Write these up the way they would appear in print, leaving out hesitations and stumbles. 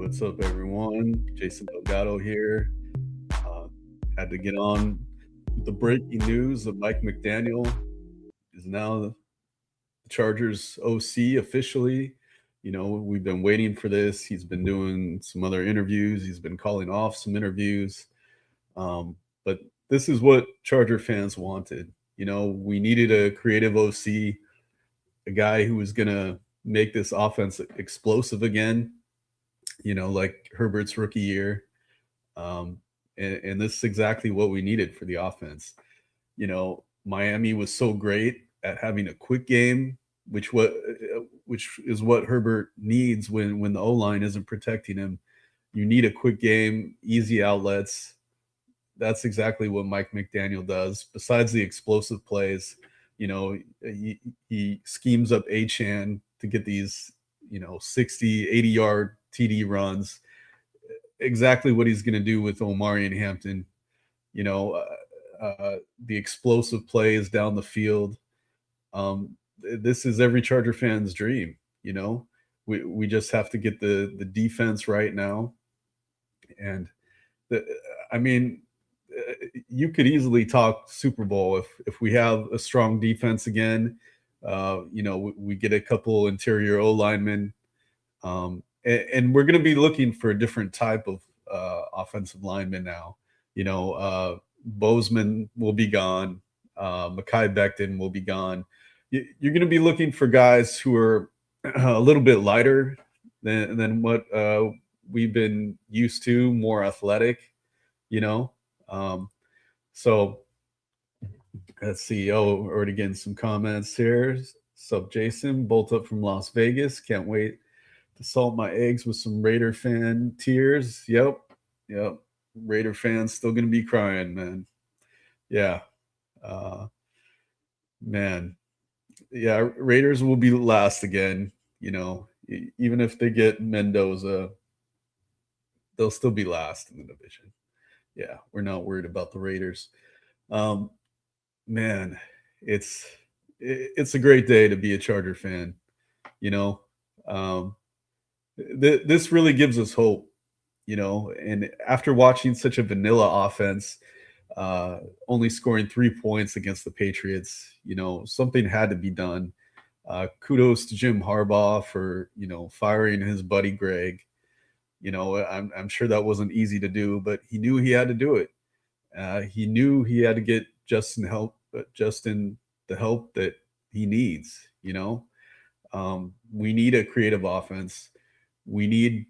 What's up, everyone? Jason Delgado here. Uh, had to get on the breaking news that Mike McDaniel is now the Chargers OC officially. We've been waiting for this. He's been doing some other interviews, he's been calling off some interviews. But this is what Charger fans wanted. We needed a creative OC, a guy who was going to make this offense explosive again, like Herbert's rookie year. Um, and this is exactly what we needed for the offense. Miami was so great at having a quick game, which is what Herbert needs when the O line isn't protecting him. You need a quick game, easy outlets. That's exactly what Mike McDaniel does. Besides the explosive plays, he schemes up Achan to get these 60, 80-yard TD runs. Exactly what he's going to do with Omari and Hampton. You know, the explosive plays down the field. This is every Charger fan's dream. We just have to get the defense right now, and the, I mean, you could easily talk Super Bowl if we have a strong defense again. We get a couple interior O linemen, and we're going to be looking for a different type of offensive lineman now. Bozeman will be gone. Mekhi Becton will be gone. You're going to be looking for guys who are a little bit lighter than what we've been used to, more athletic. So let's see. Oh, already getting some comments here. Sup, Jason? Bolt up from Las Vegas. Can't wait to salt my eggs with some Raider fan tears. Yep. Raider fans still gonna be crying, man. Yeah. Man. Yeah, Raiders will be last again. Even if they get Mendoza, they'll still be last in the division. Yeah, we're not worried about the Raiders. Man, it's a great day to be a Charger fan. This really gives us hope. And after watching such a vanilla offense, only scoring 3 points against the Patriots, something had to be done. Kudos to Jim Harbaugh for firing his buddy Greg. I'm sure that wasn't easy to do, but he knew he had to do it. He knew he had to get Justin the help that he needs. We need a creative offense. We need,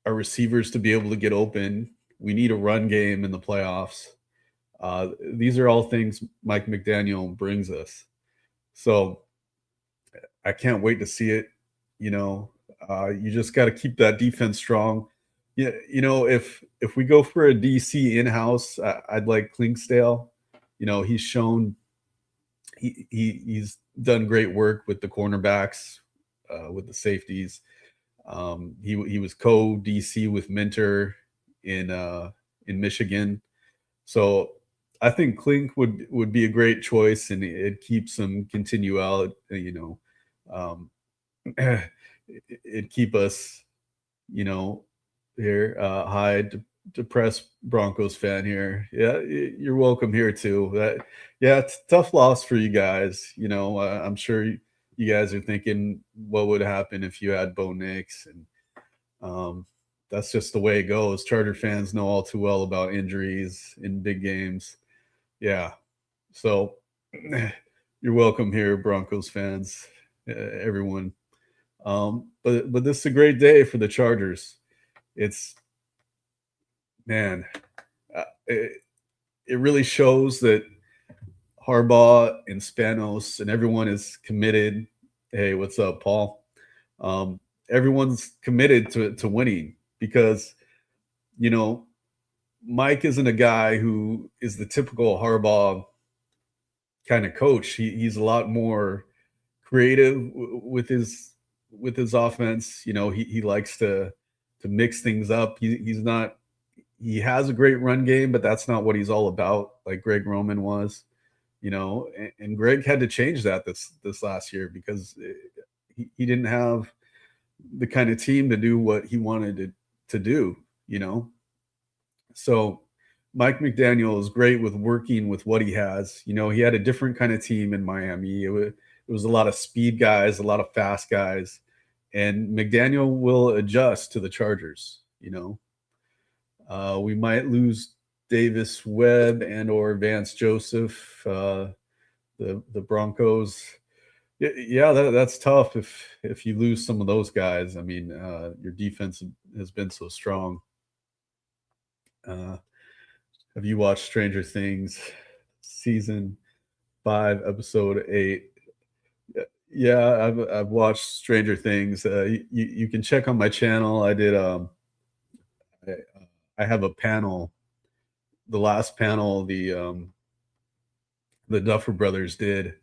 our receivers to be able to get open. We need a run game in the playoffs. These are all things Mike McDaniel brings us. So I can't wait to see it. You just got to keep that defense strong. Yeah, if we go for a DC in-house, I'd like Klingsdale. He's shown he's done great work with the cornerbacks, with the safeties. He was co-DC with Minter in Michigan, so I think Klink would be a great choice, and it keeps some continuality. It'd keep us, here. Hi, depressed Broncos fan here. Yeah, you're welcome here too. Yeah, it's a tough loss for you guys. I'm sure you guys are thinking what would happen if you had Bo Nix, and that's just the way it goes. Charter fans know all too well about injuries in big games. Yeah, so you're welcome here, Broncos fans, everyone. But this is a great day for the Chargers. It's man, it really shows that Harbaugh and Spanos and everyone is committed. Hey, what's up, Paul? Everyone's committed to winning because Mike isn't a guy who is the typical Harbaugh kind of coach. He's a lot more creative with his offense. He likes to mix things up. He's not. He has a great run game, but that's not what he's all about. Like Greg Roman was, and Greg had to change that this last year because he didn't have the kind of team to do what he wanted to do, you know? So Mike McDaniel is great with working with what he has. You know, he had a different kind of team in Miami. It was a lot of speed guys, a lot of fast guys, and McDaniel will adjust to the Chargers. You know, we might lose Davis Webb and or Vance Joseph. The Broncos. Yeah, that's tough if you lose some of those guys. I mean, your defense has been so strong. Uh, have you watched Stranger Things season 5, episode 8? Yeah, I've watched Stranger Things. You can check on my channel. I, I have a panel. The last panel the Duffer Brothers did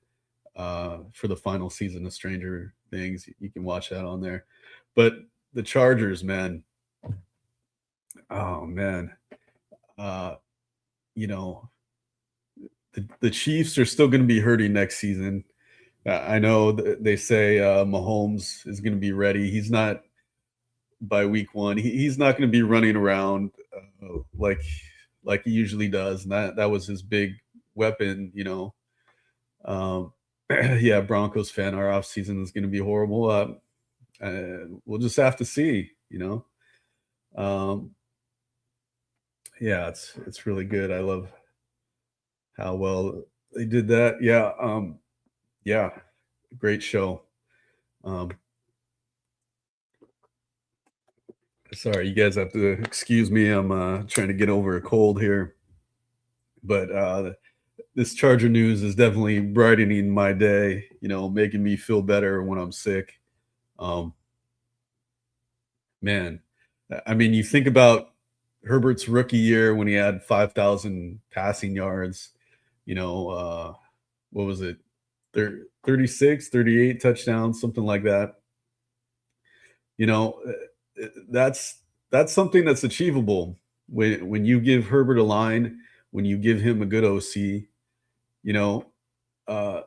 for the final season of Stranger Things. You can watch that on there. But the Chargers, man, oh man, uh, you know the Chiefs are still going to be hurting next season. I know they say Mahomes is going to be ready. He's not by week 1. He's not going to be running around like he usually does, and that was his big weapon. You know, yeah, Broncos fan, our off season is going to be horrible. We'll just have to see. You know, yeah, it's really good. I love how well they did that. Yeah, yeah, great show. Um, Sorry, you guys have to excuse me. I'm trying to get over a cold here, but this Charger news is definitely brightening my day. You know, making me feel better when I'm sick. Um, Man, I mean, you think about Herbert's rookie year when he had 5,000 passing yards. You know, what was it? 36, 38 touchdowns, something like that. You know, that's something that's achievable when you give Herbert a line, when you give him a good OC. You know, uh,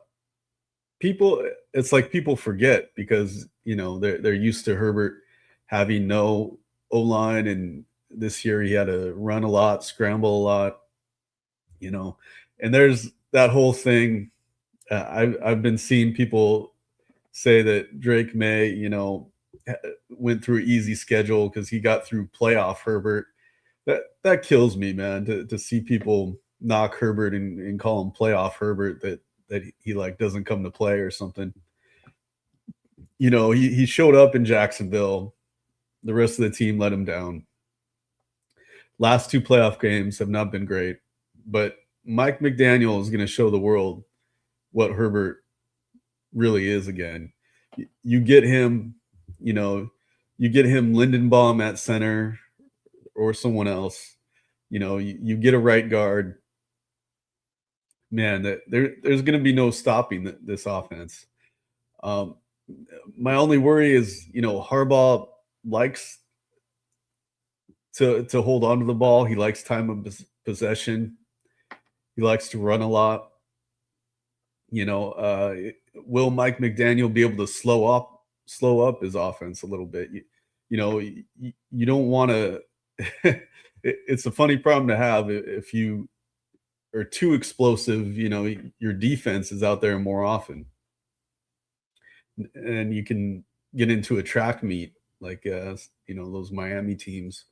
people it's like people forget because they're used to Herbert having no O line, and this year he had to run a lot, scramble a lot. You know, and there's that whole thing. I've been seeing people say that Drake May, went through an easy schedule because he got through playoff Herbert. That kills me, man, to see people knock Herbert and call him playoff Herbert, that he like doesn't come to play or something. You know, he showed up in Jacksonville. The rest of the team let him down. Last 2 playoff games have not been great, but Mike McDaniel is going to show the world what Herbert really is again. You get him, you get him Lindenbaum at center or someone else. You get a right guard. Man, there's going to be no stopping this offense. Um, my only worry is, Harbaugh likes to hold on to the ball. He likes time of possession. He likes to run a lot. Will Mike McDaniel be able to slow up his offense a little bit? You don't want to. It's a funny problem to have if you are too explosive. Your defense is out there more often, and you can get into a track meet like those Miami teams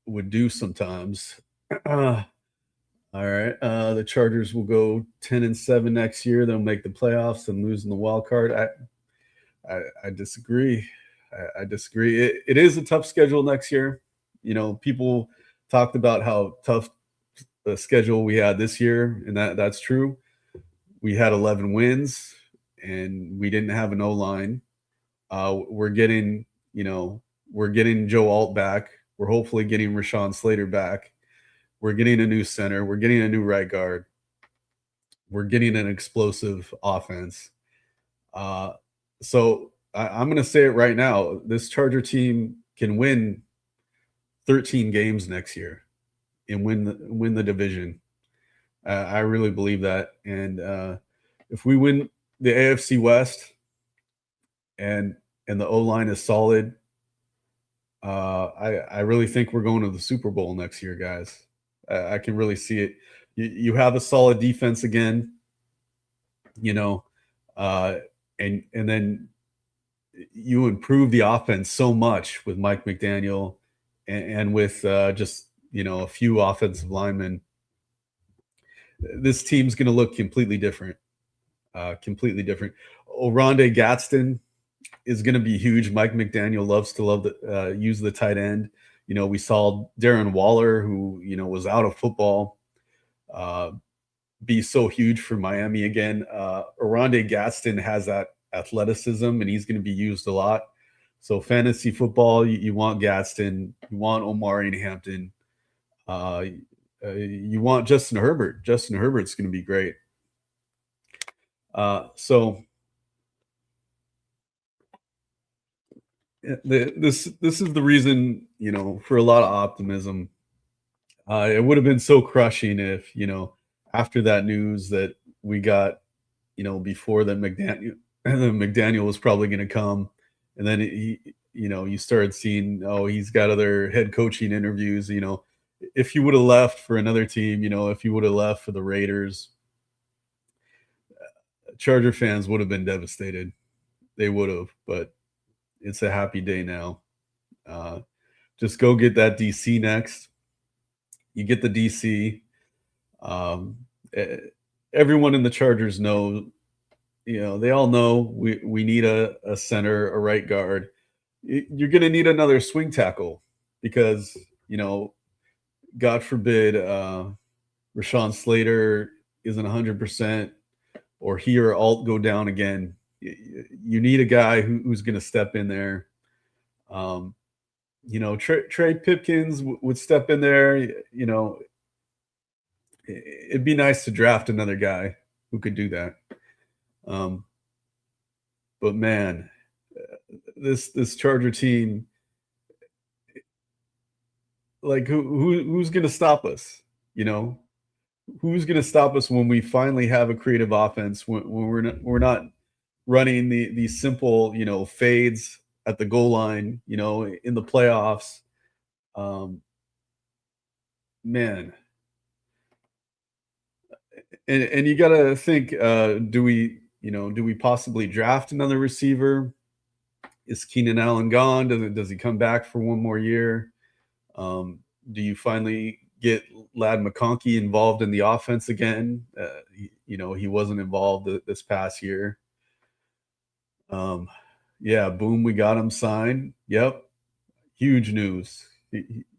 would do sometimes. All right. The Chargers will go 10-7 next year. They'll make the playoffs and lose in the wild card. I disagree. I disagree. It is a tough schedule next year. People talked about how tough the schedule we had this year, and that's true. We had 11 wins, and we didn't have an O line. We're getting Joe Alt back. We're hopefully getting Rashawn Slater back. We're getting a new center. We're getting a new right guard. We're getting an explosive offense. So I'm going to say it right now. This Charger team can win 13 games next year and win the division. I really believe that. And if we win the AFC West and and the O-line is solid, I really think we're going to the Super Bowl next year, guys. I can really see it. You have a solid defense again, you know, uh, and then you improve the offense so much with Mike McDaniel and with just a few offensive linemen. This team's going to look completely different. Completely different. Oronde Gadsden is going to be huge. Mike McDaniel loves to use the tight end. We saw Darren Waller, who was out of football, uh, be so huge for Miami again. Oronde Gadsden has that athleticism, and he's going to be used a lot. So fantasy football, you want Gadsden, you want Omari Hampton, you want Justin Herbert. Justin Herbert's going to be great. So this is the reason, for a lot of optimism. It would have been so crushing if, after that news that we got, before that McDaniel was probably going to come, and then you started seeing, oh, he's got other head coaching interviews. If he would have left for another team, if he would have left for the Raiders, Charger fans would have been devastated. They would have, but it's a happy day now. Just go get that DC next. You get the DC. Everyone in the Chargers know, they all know we need a center, a right guard. You're going to need another swing tackle because, God forbid, Rashawn Slater isn't 100%, or he or Alt go down again. You need a guy who's going to step in there. Trey Pipkins would step in there. It'd be nice to draft another guy who could do that. But man, this Charger team, like who's going to stop us? Who's going to stop us when we finally have a creative offense? When we're not running these simple fades at the goal line, in the playoffs. Man, and you got to think, do we possibly draft another receiver? Is Keenan Allen gone? Does he come back for one more year? Do you finally get Ladd McConkey involved in the offense again? He wasn't involved this past year. Yeah, boom, we got him signed. Yep. Huge news.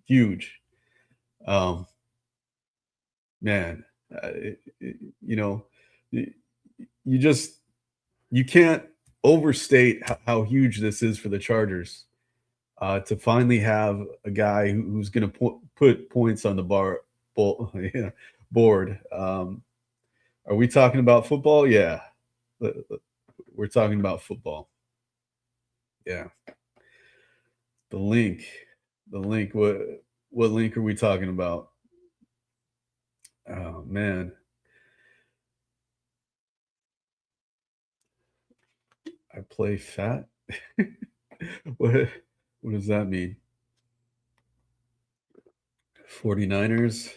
Huge. Man, you can't overstate how huge this is for the Chargers. To finally have a guy who's going to put points on the board. Are we talking about football? Yeah, we're talking about football. Yeah. The link. What link are we talking about? Oh man. I play fat. what does that mean? 49ers.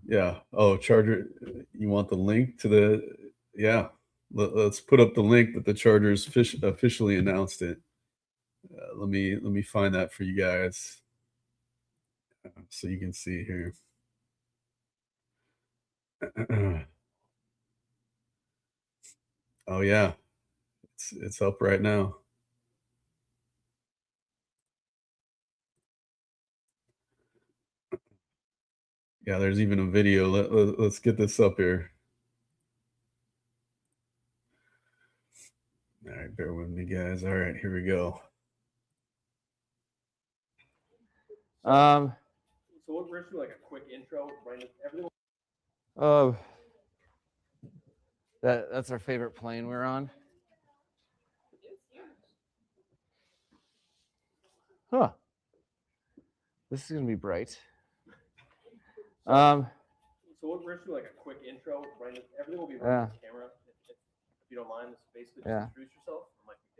Yeah. Oh, Charger. You want the link to the? Yeah. Let's put up the link that the Chargers officially announced it. Let me find that for you guys, so you can see here. Oh yeah, it's up right now. Yeah, there's even a video. Let's get this up here. All right, bear with me, guys. All right, here we go. So we're just doing like a quick intro, right? Everything. That's our favorite plane we're on. Huh. This is gonna be bright. So we're just doing like a quick intro, right? Everything will be running on camera. If you don't mind, this basically just introduce yourself.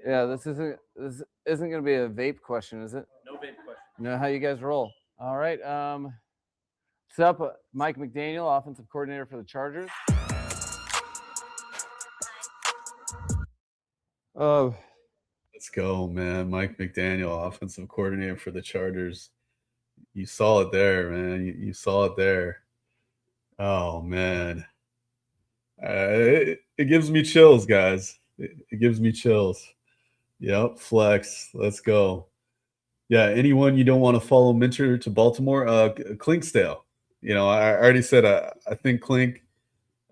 Yeah, this isn't gonna be a vape question, is it? No vape question. You know how you guys roll. All right. What's up, Mike McDaniel, offensive coordinator for the Chargers. Let's go, man. Mike McDaniel, offensive coordinator for the Chargers. You saw it there, man. You saw it there. Oh man, it gives me chills, guys. It gives me chills. Yep, flex. Let's go. Yeah, anyone you don't want to follow Minter to Baltimore, Clinkstale. I already said I think Clink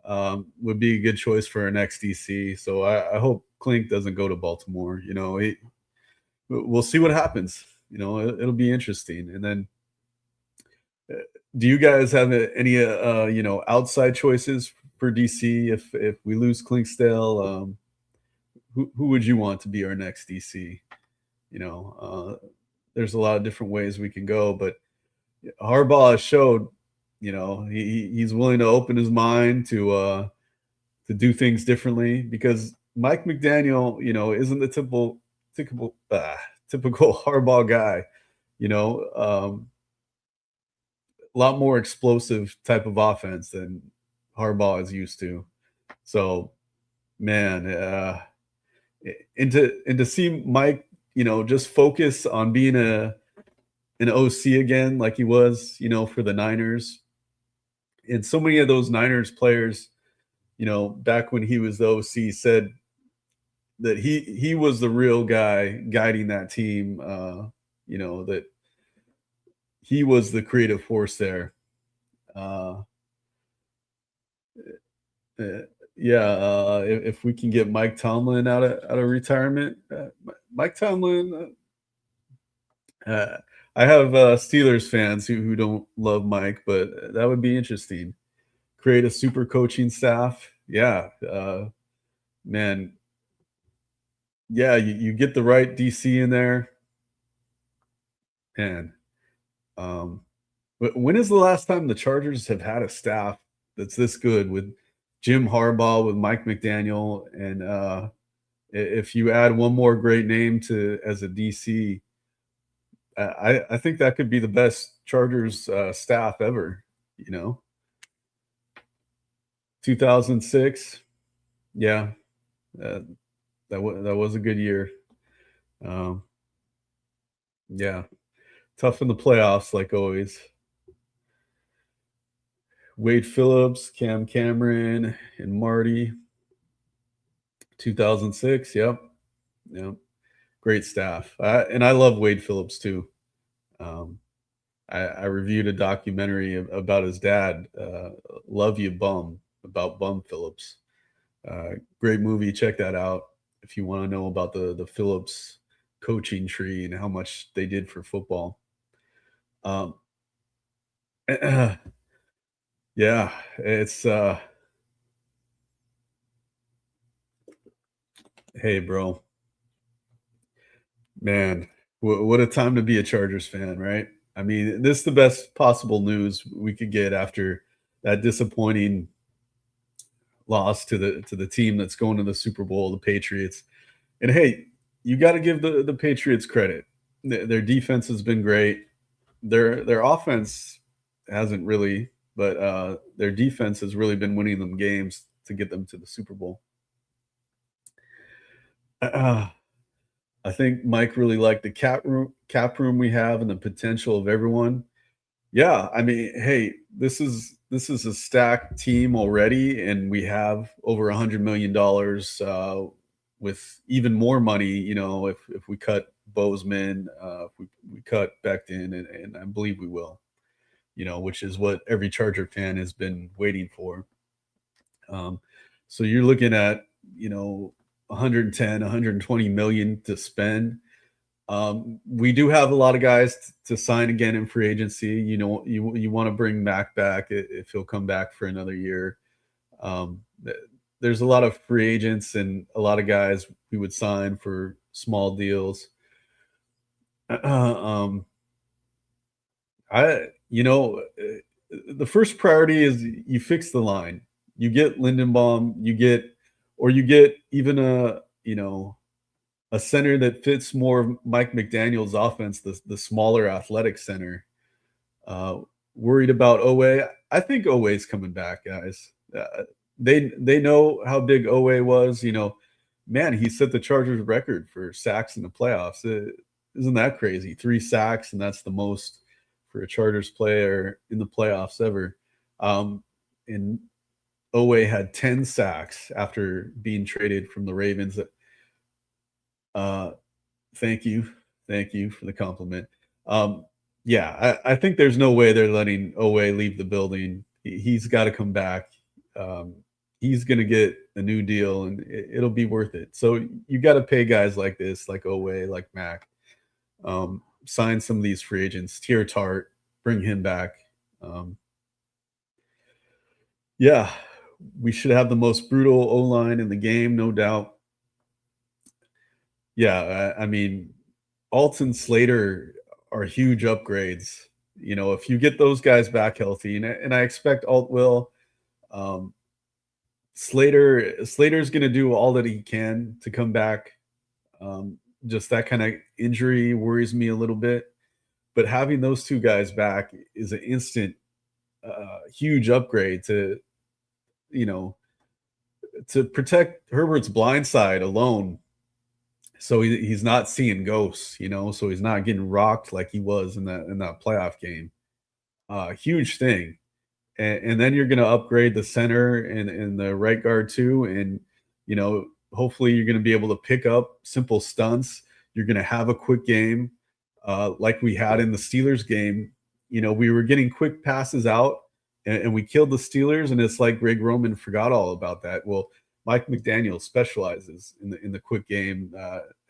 would be a good choice for our next DC. So I hope Clink doesn't go to Baltimore. We'll see what happens. It'll be interesting. And then, do you guys have any outside choices for DC if we lose Clinkstale? Who would you want to be our next DC? There's a lot of different ways we can go, but Harbaugh has showed, he's willing to open his mind to do things differently, because Mike McDaniel, isn't the typical Harbaugh guy. A lot more explosive type of offense than Harbaugh is used to. So, man, and to see Mike, just focus on being an OC again, like he was, for the Niners. And so many of those Niners players, back when he was the OC, said that he was the real guy guiding that team. That he was the creative force there. If we can get Mike Tomlin out of retirement, Mike Tomlin. I have Steelers fans who don't love Mike, but that would be interesting. Create a super coaching staff. Yeah, man. Yeah, you get the right DC in there. And when is the last time the Chargers have had a staff that's this good, with Jim Harbaugh, with Mike McDaniel, and if you add one more great name as a DC, I think that could be the best Chargers staff ever. 2006, yeah, that was a good year. Yeah, tough in the playoffs, like always. Wade Phillips, Cam Cameron, and Marty. 2006, yep. Great staff. And I love Wade Phillips too. I reviewed a documentary about his dad, Love You Bum, about Bum Phillips. Great movie. Check that out if you want to know about the Phillips coaching tree and how much they did for football. Yeah, it's hey, bro. Man, what a time to be a Chargers fan, right? I mean, this is the best possible news we could get after that disappointing loss to the team that's going to the Super Bowl, the Patriots. And hey, you got to give the Patriots credit. Their defense has been great. Their offense hasn't really, but their defense has really been winning them games to get them to the Super Bowl. I think Mike really liked the cap room we have and the potential of everyone. Yeah, I mean, hey, this is a stacked team already, and we have over $100 million with even more money. If we cut Bozeman, if we cut Becton, and I believe we will. Which is what every Charger fan has been waiting for. So you're looking at 110, 120 million to spend. We do have a lot of guys to sign again in free agency. You want to bring Mac back if he'll come back for another year. There's a lot of free agents and a lot of guys we would sign for small deals. The first priority is you fix the line. You get Lindenbaum, you get even a center that fits more of Mike McDaniel's offense, the smaller athletic center. Uh, Worried about Owe. I think Owe's coming back, guys. They know how big Owe was. Man, he set the Chargers record for sacks in the playoffs. Isn't that crazy? 3 sacks, and that's the most for a Chargers player in the playoffs ever. And Owe had 10 sacks after being traded from the Ravens. Uh, Thank you. Thank you for the compliment. Yeah, I think there's no way they're letting Owe leave the building. He's got to come back. He's going to get a new deal, and it'll be worth it. So you got to pay guys like this, like Owe, like Mac. Sign some of these free agents. Tier Tart, bring him back. Yeah, we should have the most brutal O-line in the game, no doubt. Yeah, I mean, Alton Slater are huge upgrades. If you get those guys back healthy, and I expect Alt will, Slater's going to do all that he can to come back. Just that kind of injury worries me a little bit, but having those two guys back is an instant, huge upgrade to protect Herbert's blind side alone. So he's not seeing ghosts, so he's not getting rocked like he was in that playoff game. Huge thing. And then you're going to upgrade the center and the right guard too. And, hopefully you're going to be able to pick up simple stunts. You're going to have a quick game like we had in the Steelers game. We were getting quick passes out and we killed the Steelers. And it's like Greg Roman forgot all about that. Well, Mike McDaniel specializes in the quick game,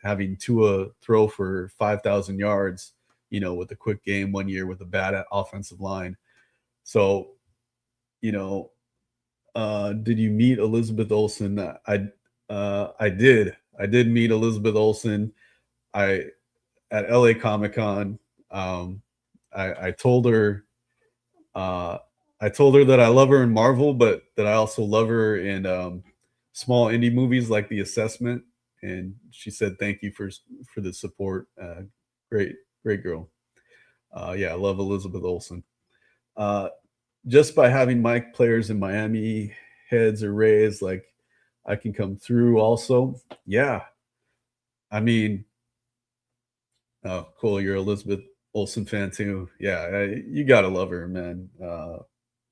having Tua throw for 5,000 yards, with a quick game one year with a bad offensive line. So, did you meet Elizabeth Olsen? I did. I did meet Elizabeth Olsen. At LA Comic-Con. I told her. I told her that I love her in Marvel, but that I also love her in small indie movies like The Assessment, and she said thank you for the support. Great girl. Yeah, I love Elizabeth Olsen. Just by having Mike players in Miami, heads are raised, like I can come through also. Yeah, I mean, oh cool, you're Elizabeth Olsen fan too. Yeah, you gotta love her, man.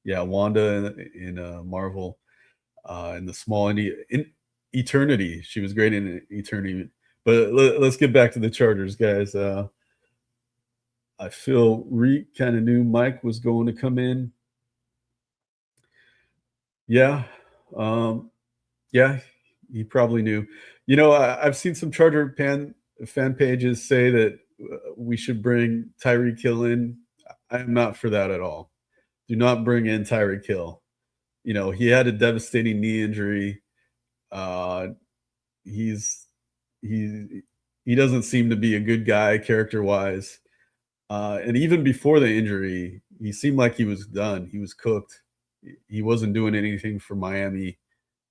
Yeah, Wanda in Marvel. In the small in Eternity. She was great in Eternity. But let's get back to the Chargers, guys. I feel Reek kind of knew Mike was going to come in. Yeah. Yeah, he probably knew. I've seen some Charger fan pages say that we should bring Tyreek Hill in. I am not for that at all. Do not bring in Tyreek Hill. He had a devastating knee injury. He doesn't seem to be a good guy character-wise. And even before the injury, he seemed like he was done. He was cooked. He wasn't doing anything for Miami.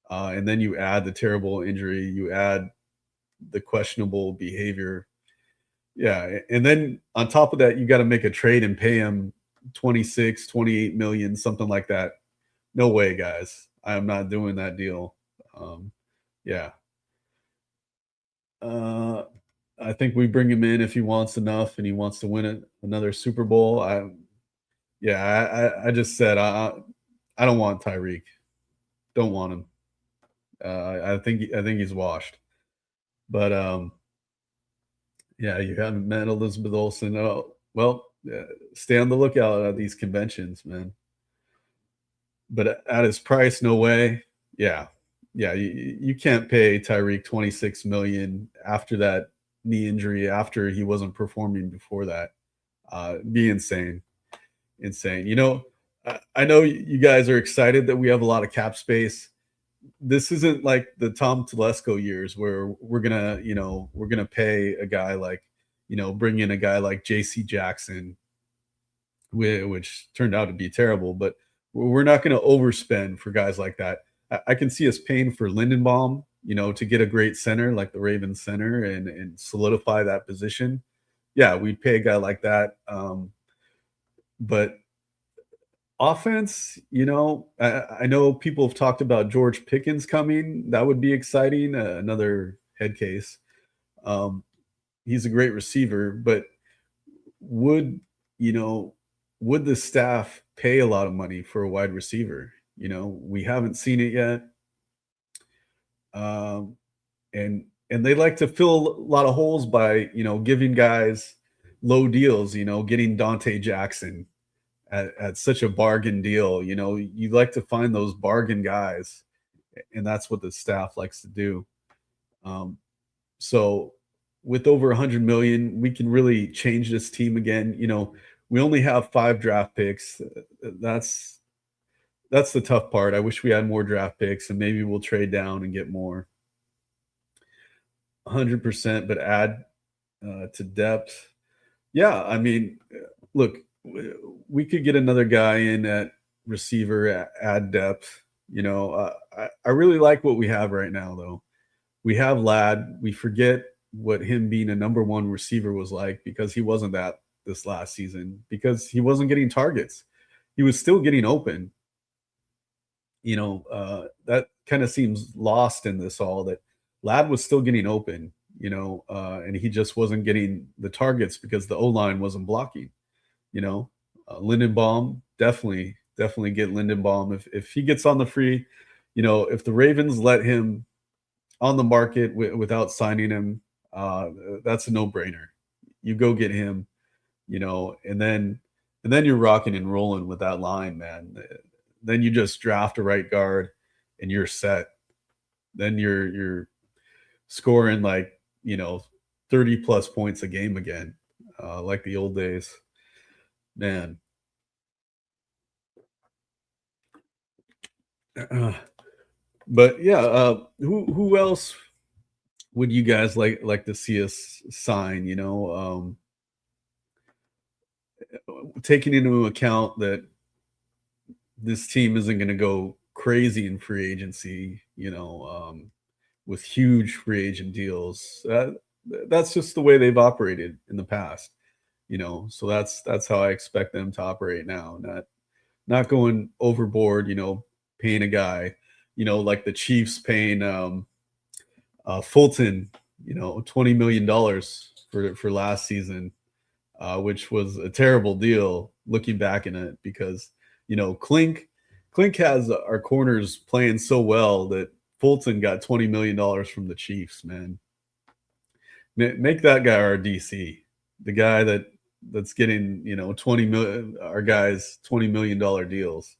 And then you add the terrible injury, you add the questionable behavior. Yeah. And then on top of that, you got to make a trade and pay him 26, 28 million, something like that. No way, guys. I am not doing that deal. Yeah. I think we bring him in if he wants enough and he wants to win another Super Bowl. I just said I don't want Tyreek. Don't want him. I think he's washed. But yeah, you haven't met Elizabeth Olsen. Oh, well, stay on the lookout at these conventions, man. But at his price, no way. Yeah, you can't pay Tyreek 26 million after that knee injury, after he wasn't performing before that. Be insane. I know you guys are excited that we have a lot of cap space. This isn't like the Tom Telesco years where we're gonna pay a guy like, bring in a guy like J.C. Jackson, which turned out to be terrible. But we're not going to overspend for guys like that. I can see us paying for Lindenbaum to get a great center like the Ravens center and solidify that position, yeah, we'd pay a guy like that. But offense, I know people have talked about George Pickens coming. That would be exciting. Another head case. Um, he's a great receiver, but would you know would the staff pay a lot of money for a wide receiver? We haven't seen it yet. Um, and they like to fill a lot of holes by giving guys low deals. Getting Dante Jackson at such a bargain deal. You like to find those bargain guys, and that's what the staff likes to do. Um, so with over 100 million, we can really change this team again. We only have 5 draft picks. That's the tough part. I wish we had more draft picks, and maybe we'll trade down and get more. 100%, but add to depth. Yeah, I mean, look, we could get another guy in at receiver, add depth. I really like what we have right now, though. We have Lad. We forget what him being a number one receiver was like because he wasn't that this last season because he wasn't getting targets. He was still getting open. That kind of seems lost in this all that Lad was still getting open, and he just wasn't getting the targets because the O line wasn't blocking. Lindenbaum, definitely get Lindenbaum if he gets on the free. If the Ravens let him on the market without signing him, that's a no brainer. You go get him, and then you're rocking and rolling with that line, man. Then you just draft a right guard, and you're set. Then you're scoring like 30 plus points a game again, like the old days, man. But yeah, who else would you guys like to see us sign? Taking into account that this team isn't going to go crazy in free agency, with huge free agent deals. That's just the way they've operated in the past, So that's how I expect them to operate now. Not going overboard, paying a guy, like the Chiefs paying Fulton, $20 million for last season, which was a terrible deal looking back in it because Clink has our corners playing so well that Fulton got $20 million from the Chiefs. Man, make that guy our DC, the guy that's getting 20 million, our guys $20 million deals.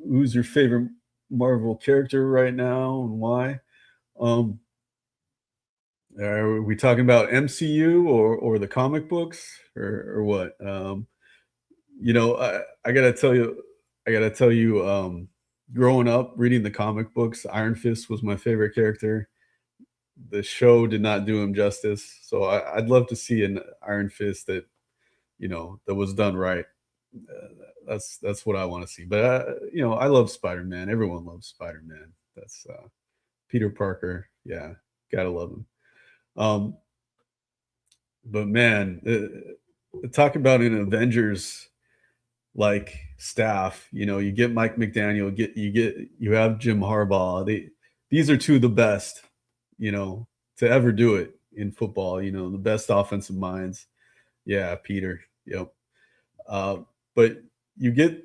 Who's your favorite Marvel character right now and why? Are we talking about MCU or the comic books or what? I gotta tell you, growing up reading the comic books, Iron Fist was my favorite character. The show did not do him justice, so I'd love to see an Iron Fist that was done right. That's what I want to see. But I love Spider-Man. Everyone loves Spider-Man. That's Peter Parker. Yeah, gotta love him. But man, talk about an Avengers like staff. You get Mike McDaniel, you have Jim Harbaugh. These are two of the best, to ever do it in football. The best offensive minds. Yeah, Peter. Yep. But you get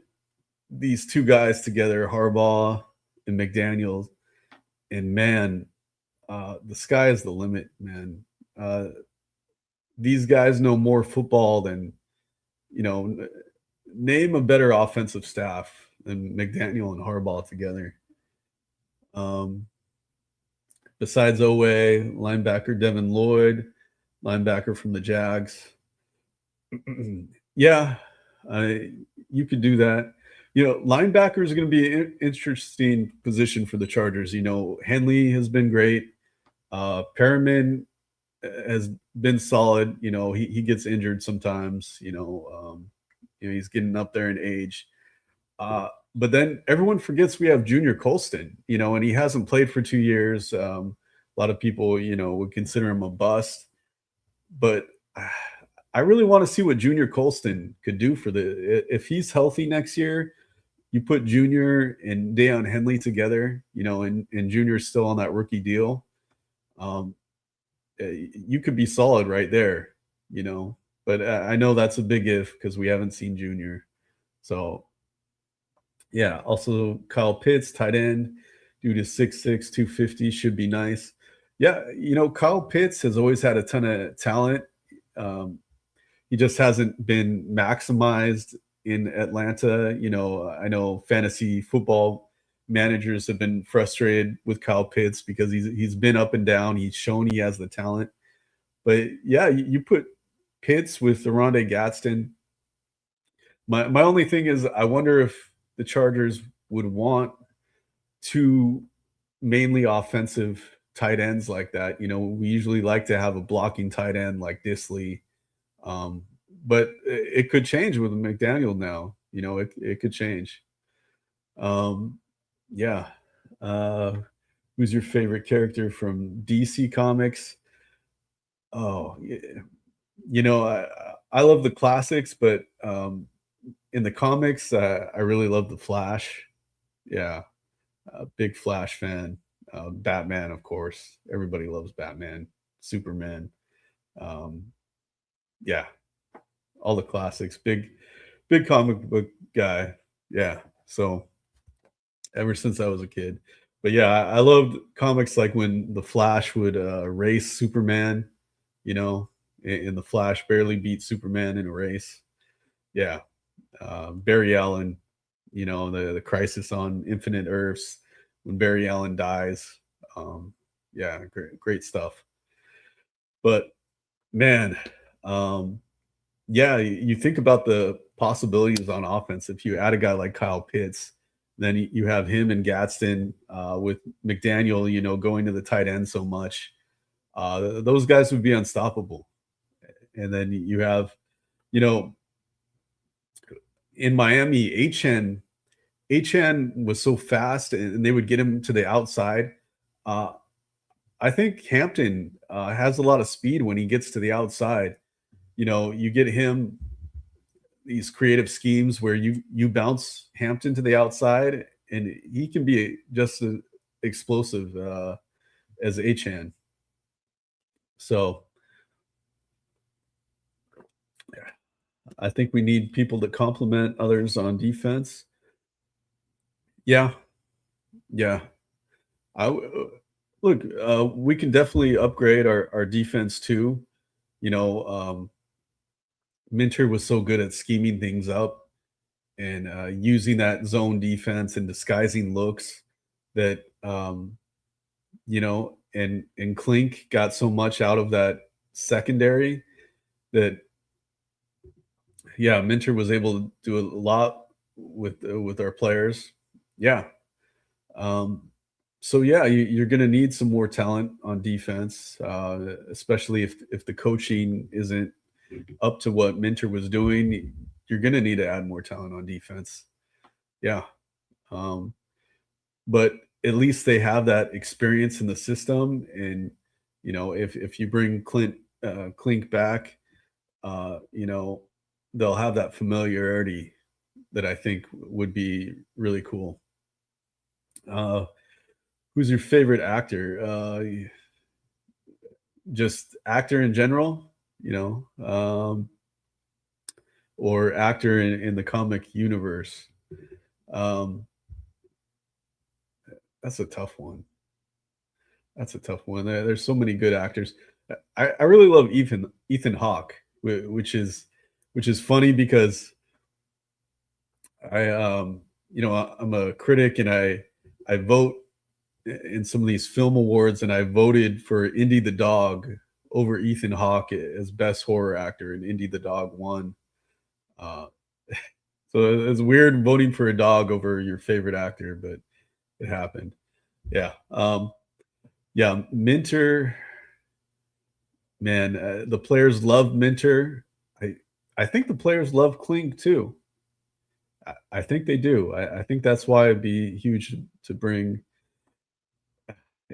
these two guys together, Harbaugh and McDaniel, and man, the sky is the limit, man. These guys know more football than name a better offensive staff than McDaniel and Harbaugh together. Besides Owe, linebacker Devin Lloyd, linebacker from the Jags. Yeah, you could do that. Linebacker is going to be an interesting position for the Chargers. Henley has been great. Perriman has been solid. He gets injured sometimes. He's getting up there in age. but then everyone forgets we have Junior Colston, and he hasn't played for 2 years. A lot of people, would consider him a bust, but I really want to see what Junior Colston could do if he's healthy next year. You put Junior and Deion Henley together, and Junior's still on that rookie deal. Um, you could be solid right there, But I know that's a big if because we haven't seen Junior. So, yeah. Also, Kyle Pitts, tight end, due to 6'6", 250, should be nice. Yeah, Kyle Pitts has always had a ton of talent. Um, he just hasn't been maximized in Atlanta. I know fantasy football managers have been frustrated with Kyle Pitts because he's been up and down. He's shown he has the talent. But yeah, you put Pitts with Rondé Gadsden. My only thing is I wonder if the Chargers would want two mainly offensive tight ends like that. We usually like to have a blocking tight end like Disley. But it could change with McDaniel now. It could change. Yeah. Who's your favorite character from DC Comics? Oh, yeah. I love the classics, but in the comics, I really love the Flash. Yeah, big Flash fan. Batman, of course. Everybody loves Batman. Superman. Um, yeah, all the classics. Big comic book guy. Yeah. So ever since I was a kid. But yeah, I loved comics like when the Flash would race Superman, and the Flash barely beat Superman in a race. Yeah. Barry Allen, the Crisis on Infinite Earths when Barry Allen dies. Yeah, great stuff. But man, yeah, you think about the possibilities on offense. If you add a guy like Kyle Pitts, then you have him and Gadsden with McDaniel, going to the tight end so much. Those guys would be unstoppable. And then you have, in Miami, Achane was so fast, and they would get him to the outside. I think Hampton has a lot of speed when he gets to the outside. You get him these creative schemes where you bounce Hampton to the outside, and he can be just as explosive as Achane. So, yeah, I think we need people to complement others on defense. Yeah, yeah. Look. We can definitely upgrade our defense too. Minter was so good at scheming things up and using that zone defense and disguising looks that and Klink got so much out of that secondary that yeah, Minter was able to do a lot with our players. Yeah. So yeah, you're going to need some more talent on defense, especially if the coaching isn't up to what Minter was doing. You're going to need to add more talent on defense. Yeah. But at least they have that experience in the system. And, if you bring Klink back, they'll have that familiarity that I think would be really cool. Who's your favorite actor? Just actor in general, or actor in the comic universe? That's a tough one. There's so many good actors. I really love Ethan Hawke, which is funny because I'm a critic and I vote in some of these film awards, and I voted for Indy the Dog over Ethan Hawke as best horror actor, and Indy the Dog won. So it's weird voting for a dog over your favorite actor, but it happened. Yeah. Yeah, Minter, man, the players love Minter. I think the players love Klink too. I think they do. I think that's why it'd be huge to bring,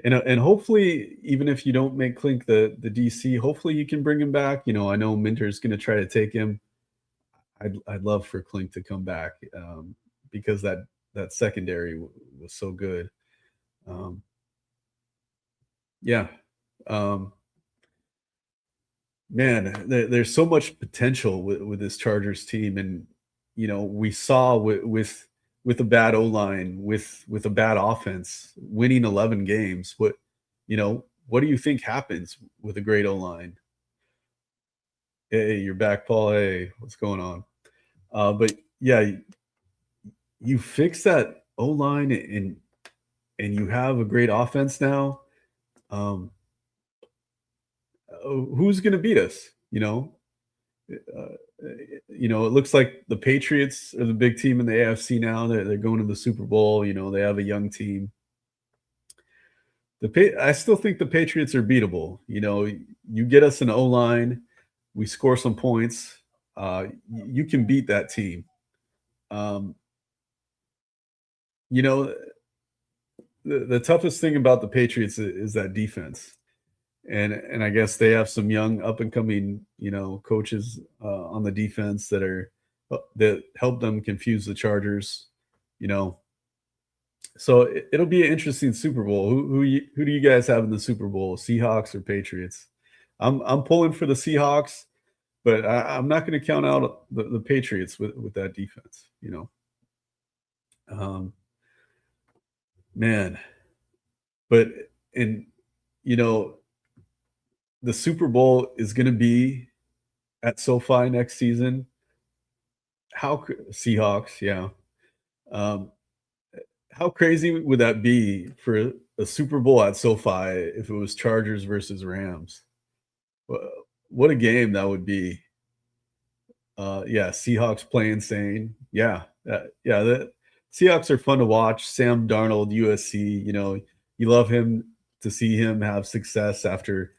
and hopefully, even if you don't make Clink the DC, hopefully you can bring him back. I know Minter's going to try to take him. I'd love for Clink to come back, because that secondary was so good. Um, yeah, um, man, there's so much potential with this Chargers team, and we saw with a bad O line, with a bad offense, winning 11 games. What do you think happens with a great O line? Hey, you're back, Paul. Hey, what's going on? But yeah, you fix that O line, and you have a great offense now. Um, who's going to beat us? Uh, it looks like the Patriots are the big team in the AFC now. They're going to the Super Bowl. They have a young team. I still think the Patriots are beatable. You get us an O line, we score some points. You can beat that team. Um, you know, the toughest thing about the Patriots is that defense, and I guess they have some young up and coming coaches on the defense that help them confuse the Chargers. You know, so it'll be an interesting Super Bowl. Who do you guys have in the Super Bowl? Seahawks or Patriots? I'm pulling for the Seahawks, but I'm not going to count out the Patriots with that defense. Um, man, but and you know the Super Bowl is going to be at SoFi next season. Seahawks? Yeah. Um, how crazy would that be for a Super Bowl at SoFi if it was Chargers versus Rams? What a game that would be. Yeah, Seahawks play insane. Yeah, yeah. The Seahawks are fun to watch. Sam Darnold, USC. You love him to see him have success after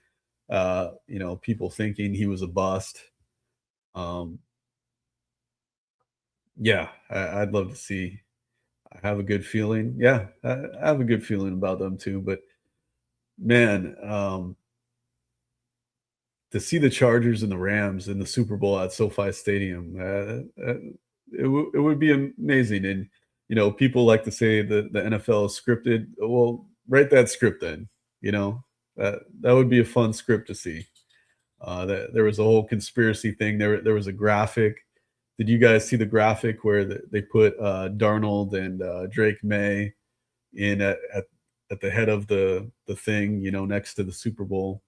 people thinking he was a bust. Um, yeah, I'd love to see. I have a good feeling. Yeah, I have a good feeling about them too. But man, to see the Chargers and the Rams in the Super Bowl at SoFi Stadium, it would be amazing. And people like to say that the NFL is scripted. Well, write that script then. That would be a fun script to see. There was a whole conspiracy thing. There was a graphic. Did you guys see the graphic where they put Darnold and Drake May in at the head of the thing, next to the Super Bowl?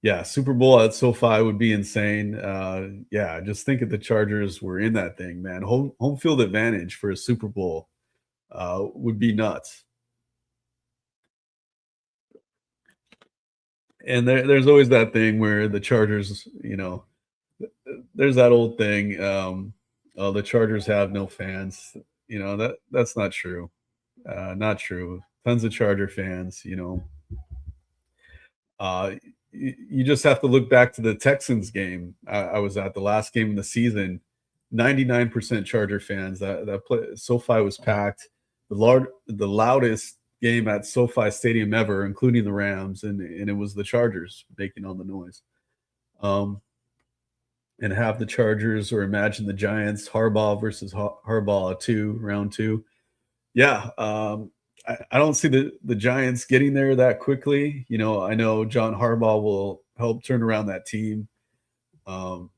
Yeah, Super Bowl at SoFi would be insane. Yeah, just think if the Chargers were in that thing, man. Home field advantage for a Super Bowl would be nuts. And there's always that thing where the Chargers, there's that old thing. Oh, the Chargers have no fans. That's not true. Not true. Tons of Charger fans. Uh, you just have to look back to the Texans game. I was at the last game of the season. 99% Charger fans. That play, SoFi was packed. The loudest game at SoFi Stadium ever, including the Rams, and it was the Chargers making all the noise. And have the Chargers, or imagine the Giants, Harbaugh versus Harbaugh round two. Yeah, I don't see the Giants getting there that quickly. I know John Harbaugh will help turn around that team. To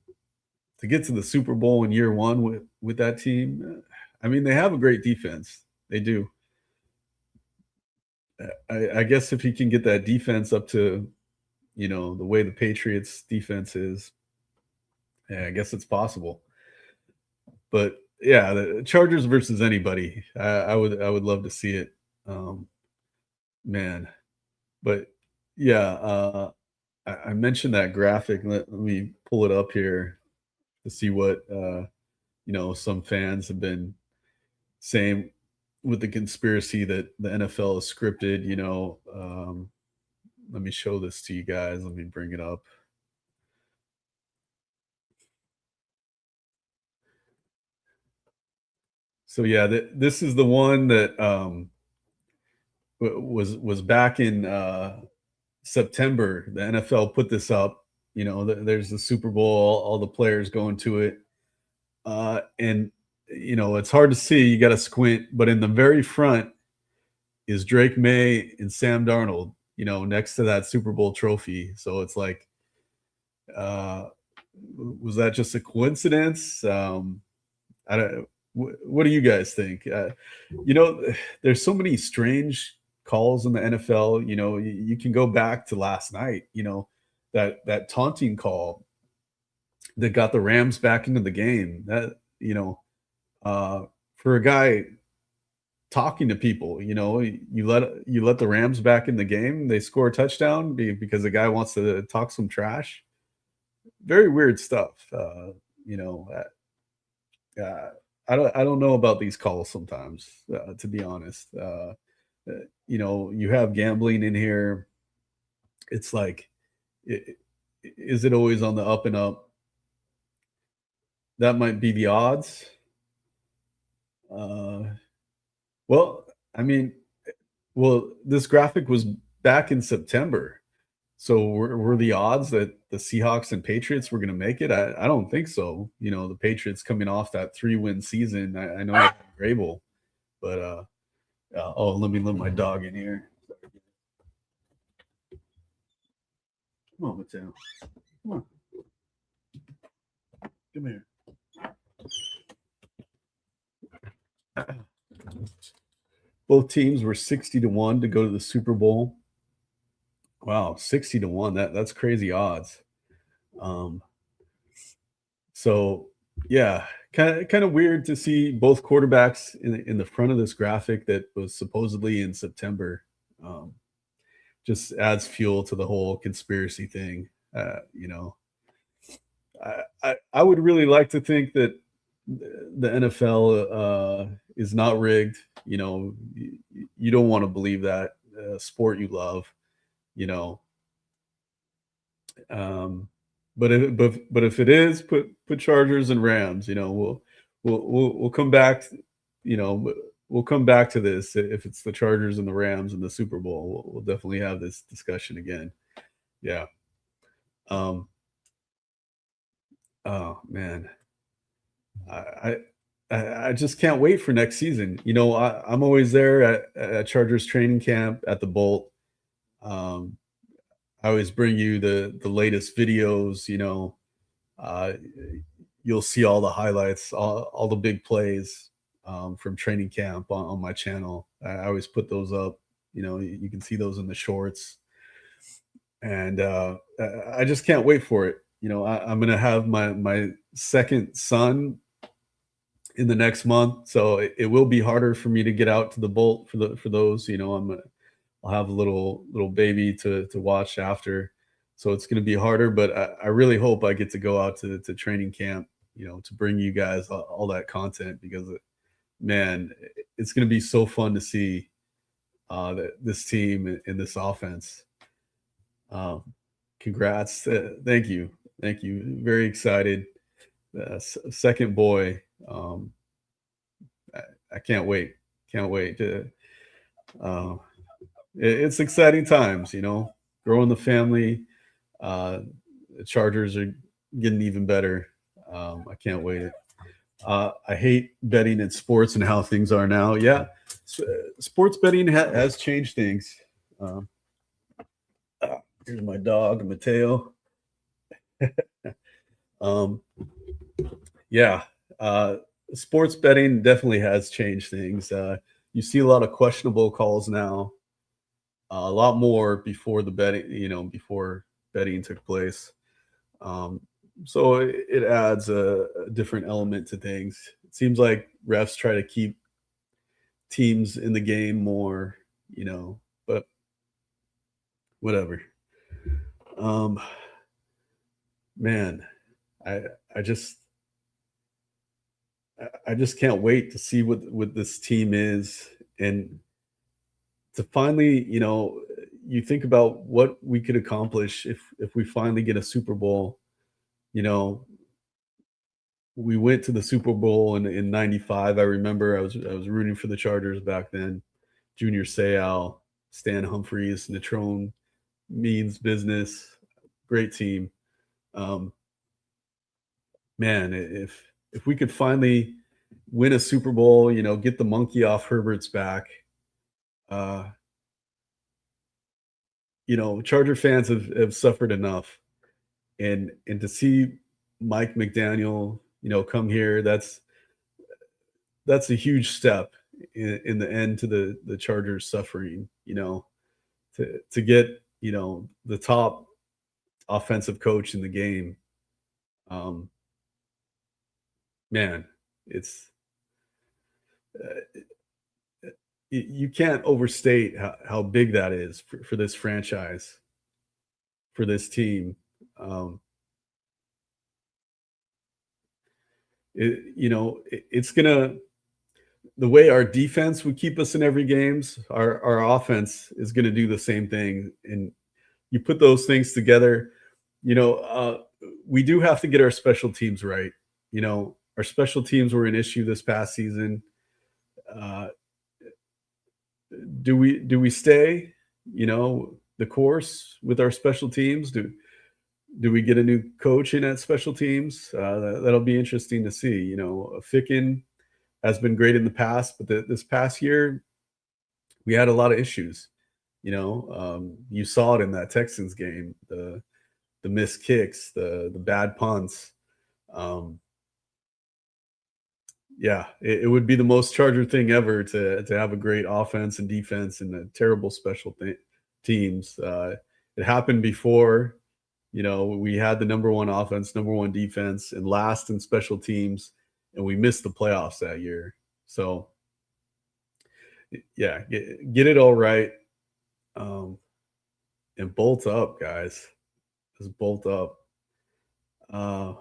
get to the Super Bowl in year one with that team, I mean, they have a great defense. They do. I guess if he can get that defense up to, the way the Patriots defense is, yeah, I guess it's possible. But yeah, the Chargers versus anybody, I would love to see it. Man, but yeah, I mentioned that graphic. Let me pull it up here to see what some fans have been saying with the conspiracy that the NFL is scripted. Let me show this to you guys. Let me bring it up. So yeah, this is the one that was back in September. The NFL put this up. There's the Super Bowl, all the players going to it, and it's hard to see. You got to squint, but in the very front is Drake May and Sam Darnold. Next to that Super Bowl trophy. So it's like, uh, was that just a coincidence? I don't. What do you guys think? You know, there's so many strange calls in the NFL. You can go back to last night. That taunting call that got the Rams back into the game. That uh, for a guy talking to people, you let the Rams back in the game. They score a touchdown because the guy wants to talk some trash. Very weird stuff. You know, uh, I don't know about these calls sometimes, to be honest. You have gambling in here. It's like, I is it always on the up and up? That might be the odds. Uh, well, I mean, this graphic was back in September. So were the odds that the Seahawks and Patriots were going to make it? I don't think so. The Patriots coming off that 3-win season. I know they had Grable, but oh, let me let my dog in here. Come on, Mateo. Come on. Come here. Both teams were 60-1 to go to the Super Bowl. Wow, 60-1. That's crazy odds. Um, so yeah, kind of weird to see both quarterbacks in the front of this graphic that was supposedly in September. Um, just adds fuel to the whole conspiracy thing. I would really like to think that the NFL is not rigged. You don't want to believe that, sport you love. You know, but if it is, put Chargers and Rams. We'll come back. You know, we'll come back to this if it's the Chargers and the Rams in the Super Bowl. We'll definitely have this discussion again. Yeah. Um, oh man, I, I just can't wait for next season. I'm always there at Chargers training camp at the Bolt. Um, I always bring you the latest videos. Uh, you'll see all the highlights, all the big plays, from training camp on my channel. I always put those up. You can see those in the shorts, and I just can't wait for it. I'm gonna have my second son in the next month, so it will be harder for me to get out to the Bolt for those. I'll have a little baby to watch after, so it's going to be harder. But I really hope I get to go out to training camp, to bring you guys all that content, because man, it's going to be so fun to see this team and this offense. Um, Congrats, thank you. Very excited. Second boy. I can't wait. Can't wait to. Uh, it's exciting times, growing the family. The Chargers are getting even better. I can't wait. I hate betting in sports and how things are now. Yeah, sports betting has changed things. Um, Here's my dog, Mateo. um, yeah, sports betting definitely has changed things. You see a lot of questionable calls now, a lot more before the betting, before betting took place. Um, so it adds a different element to things. It seems like refs try to keep teams in the game more, but whatever. Um, man, I I just I just can't wait to see what this team is, and to finally, you think about what we could accomplish if we finally get a Super Bowl. You know, we went to the Super Bowl in '95. I remember I was rooting for the Chargers back then. Junior Seau, Stan Humphries, Natrone Means Business, great team. Um, man, if we could finally win a Super Bowl, get the monkey off Herbert's back. Uh, Charger fans have suffered enough, and to see Mike McDaniel, come here, that's a huge step in the end to the Chargers suffering. To get the top offensive coach in the game. Um, man, it's you can't overstate how big that is for this franchise, for this team. Um, it's gonna the way our defense would keep us in every games. Our offense is gonna do the same thing, and you put those things together. You know, uh, we do have to get our special teams right. Our special teams were an issue this past season. Uh, do we stay the course with our special teams? Do we get a new coach in at special teams? That'll be interesting to see. Ficken has been great in the past, but this past year we had a lot of issues. You saw it in that Texans game, the missed kicks, the bad punts. um, yeah, it would be the most Charger thing ever to have a great offense and defense and a terrible teams. It happened before. We had the number one offense, number one defense, and last in special teams, and we missed the playoffs that year. So, yeah, get it all right, um, and bolt up, guys. Just bolt up. Uh,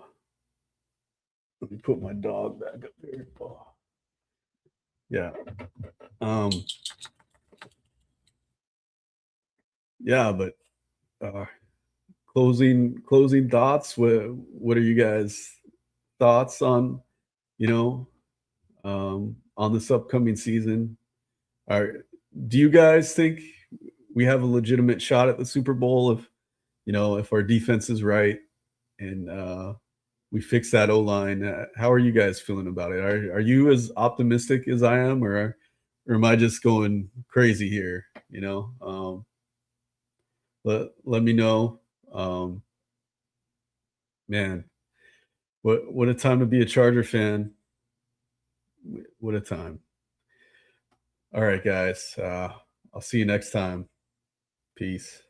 Let me put my dog back up there. Oh. Yeah. Um, yeah, but uh, closing thoughts. What are you guys thoughts on you know on this upcoming season? Are Do you guys think we have a legitimate shot at the Super Bowl if our defense is right and we fix that O line? How are you guys feeling about it? Are you as optimistic as I am, or am I just going crazy here? Let me know. Um, Man, what a time to be a Charger fan. What a time. All right, guys. I'll see you next time. Peace.